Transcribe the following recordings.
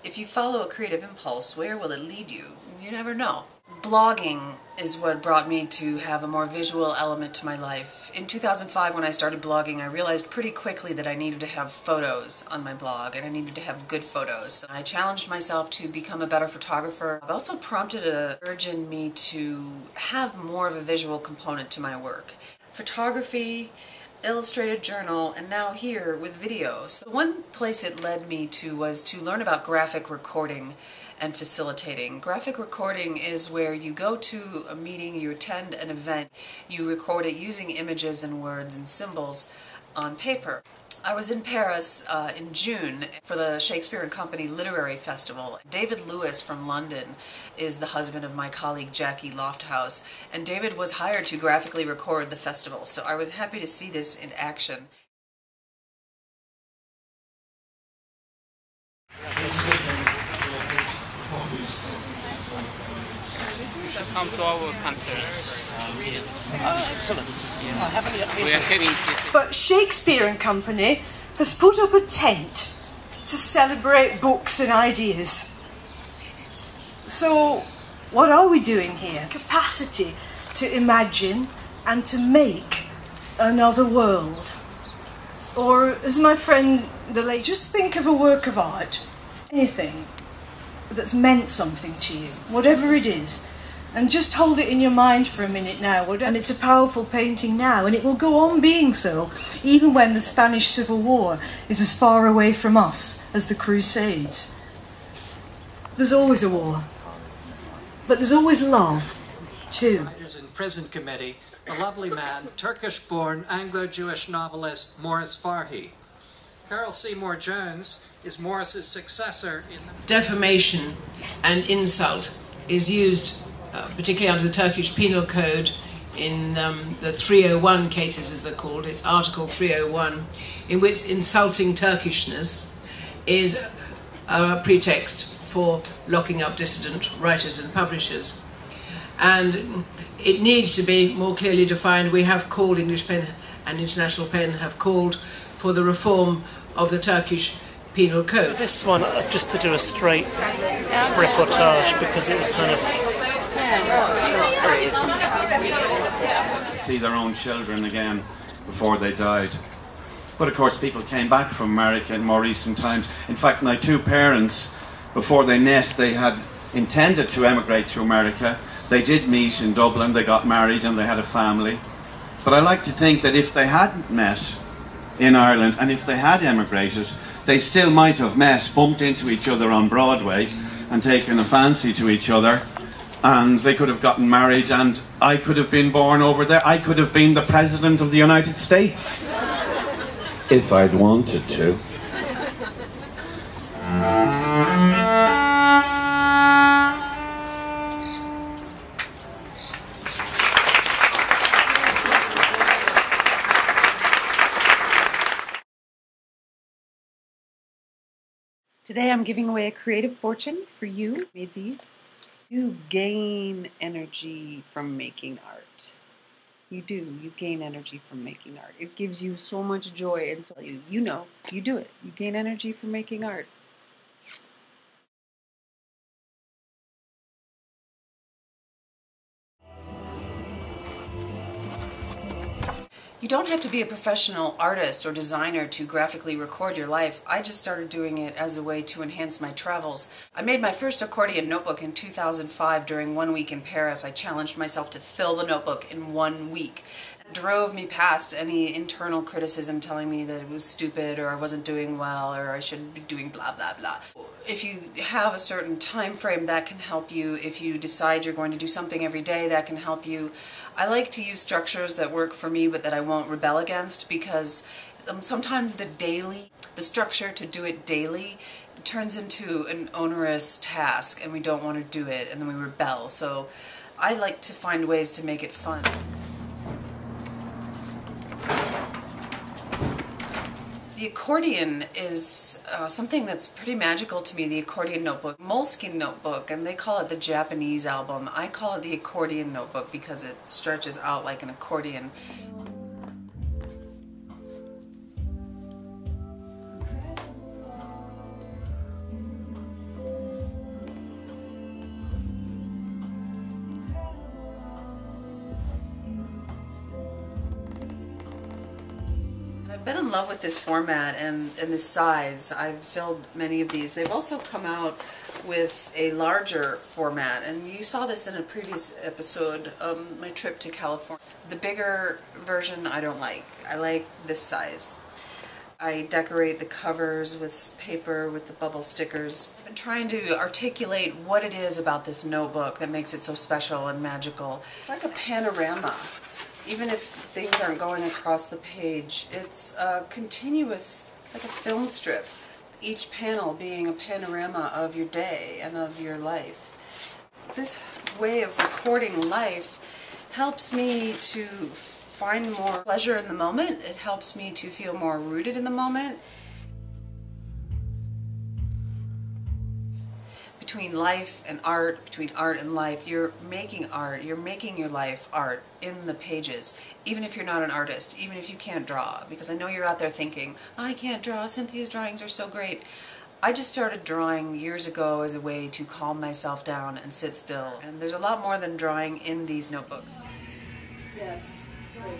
If you follow a creative impulse, where will it lead you? You never know. Blogging is what brought me to have a more visual element to my life. In 2005, when I started blogging, I realized pretty quickly that I needed to have photos on my blog, and I needed to have good photos. I challenged myself to become a better photographer. It also prompted an urge in me to have more of a visual component to my work. Photography, illustrated journal, and now here with videos. One place it led me to was to learn about graphic recording and facilitating. Graphic recording is where you go to a meeting, you attend an event, you record it using images and words and symbols on paper. I was in Paris in June for the Shakespeare & Company Literary Festival. David Lewis from London is the husband of my colleague Jackie Lofthouse, and David was hired to graphically record the festival, so I was happy to see this in action. Come to our country. Excellent. We are having... But Shakespeare & Company has put up a tent to celebrate books and ideas. So, what are we doing here? Capacity to imagine and to make another world. Or, as my friend the late, just think of a work of art, anything that's meant something to you, whatever it is. And just hold it in your mind for a minute now, and it's a powerful painting now, and it will go on being so, even when the Spanish Civil War is as far away from us as the Crusades. There's always a war, but there's always love, too. In prison committee, the lovely man, Turkish-born Anglo-Jewish novelist Morris Farhi. Carol Seymour Jones is Morris's successor in the... Defamation and insult is used particularly under the Turkish Penal Code in the 301 cases, as they're called. It's Article 301, in which insulting Turkishness is a pretext for locking up dissident writers and publishers. And it needs to be more clearly defined. We have called, English Pen and International Pen have called for the reform of the Turkish Penal Code. This one, just to do a straight reportage, because it was kind of... see their own children again before they died. But of course people came back from America in more recent times. In fact, my two parents, before they met, they had intended to emigrate to America. They did meet in Dublin, they got married and they had a family. But I like to think that if they hadn't met in Ireland and if they had emigrated, they still might have met, bumped into each other on Broadway and taken a fancy to each other. And they could have gotten married, and I could have been born over there. I could have been the President of the United States. If I'd wanted to. Today I'm giving away a creative fortune for you. I made these. You gain energy from making art. You do. You gain energy from making art. It gives you so much joy, and so you know, you do it. You gain energy from making art. You don't have to be a professional artist or designer to graphically record your life. I just started doing it as a way to enhance my travels. I made my first accordion notebook in 2005 during 1 week in Paris. I challenged myself to fill the notebook in 1 week. It drove me past any internal criticism telling me that it was stupid or I wasn't doing well or I should be doing blah blah blah. If you have a certain time frame, that can help you. If you decide you're going to do something every day, that can help you. I like to use structures that work for me but that I won't rebel against, because sometimes the structure to do it daily turns into an onerous task and we don't want to do it and then we rebel. So I like to find ways to make it fun. The accordion is something that's pretty magical to me, the accordion notebook. Moleskine notebook, and they call it the Japanese album. I call it the accordion notebook because it stretches out like an accordion. I've been in love with this format and this size. I've filled many of these. They've also come out with a larger format, and you saw this in a previous episode, my trip to California. The bigger version I don't like. I like this size. I decorate the covers with paper with the bubble stickers. I've been trying to articulate what it is about this notebook that makes it so special and magical. It's like a panorama. Even if things aren't going across the page, it's a continuous, it's like a film strip. Each panel being a panorama of your day and of your life. This way of recording life helps me to find more pleasure in the moment. It helps me to feel more rooted in the moment. Between life and art, between art and life, you're making art, you're making your life art in the pages, even if you're not an artist, even if you can't draw, because I know you're out there thinking, I can't draw, Cynthia's drawings are so great. I just started drawing years ago as a way to calm myself down and sit still, and there's a lot more than drawing in these notebooks. Yes, great.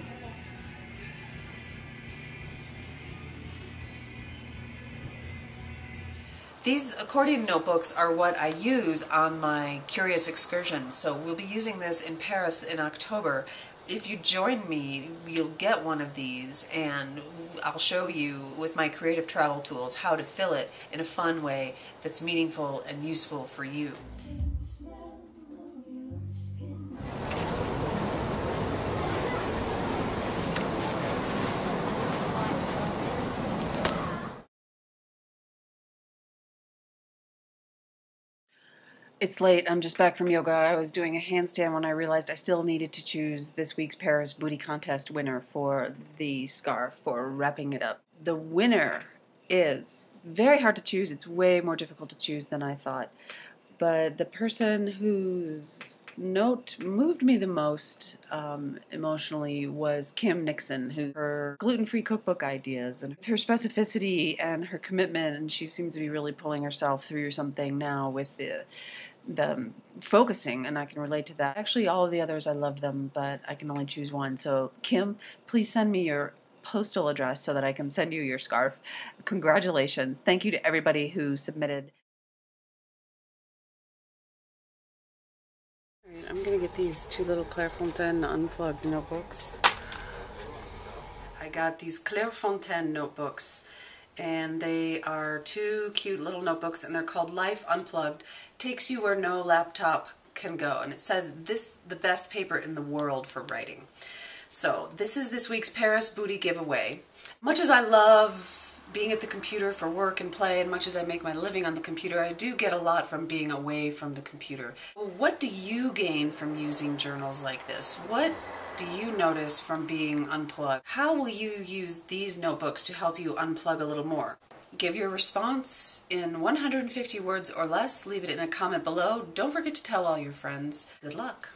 These accordion notebooks are what I use on my Curious excursions, so we'll be using this in Paris in October. If you join me, you'll get one of these, and I'll show you with my creative travel tools how to fill it in a fun way that's meaningful and useful for you. It's late. I'm just back from yoga. I was doing a handstand when I realized I still needed to choose this week's Paris Booty Contest winner for the scarf, for wrapping it up. The winner is very hard to choose. It's way more difficult to choose than I thought. But the person whose note moved me the most emotionally was Kim Nixon, who her gluten-free cookbook ideas and her specificity and her commitment, and she seems to be really pulling herself through something now with the focusing, and I can relate to that. Actually, all of the others, I loved them, but I can only choose one. So, Kim, please send me your postal address so that I can send you your scarf. Congratulations. Thank you to everybody who submitted. All right, I'm going to get these two little Clairfontaine Unplugged notebooks. I got these Clairfontaine notebooks, and they are two cute little notebooks, and they're called Life Unplugged. Takes you where no laptop can go, and it says this the best paper in the world for writing. So this is this week's Paris Booty giveaway. Much as I love being at the computer for work and play, and much as I make my living on the computer, I do get a lot from being away from the computer. What do you gain from using journals like this? What do you notice from being unplugged? How will you use these notebooks to help you unplug a little more? Give your response in 150 words or less. Leave it in a comment below. Don't forget to tell all your friends. Good luck.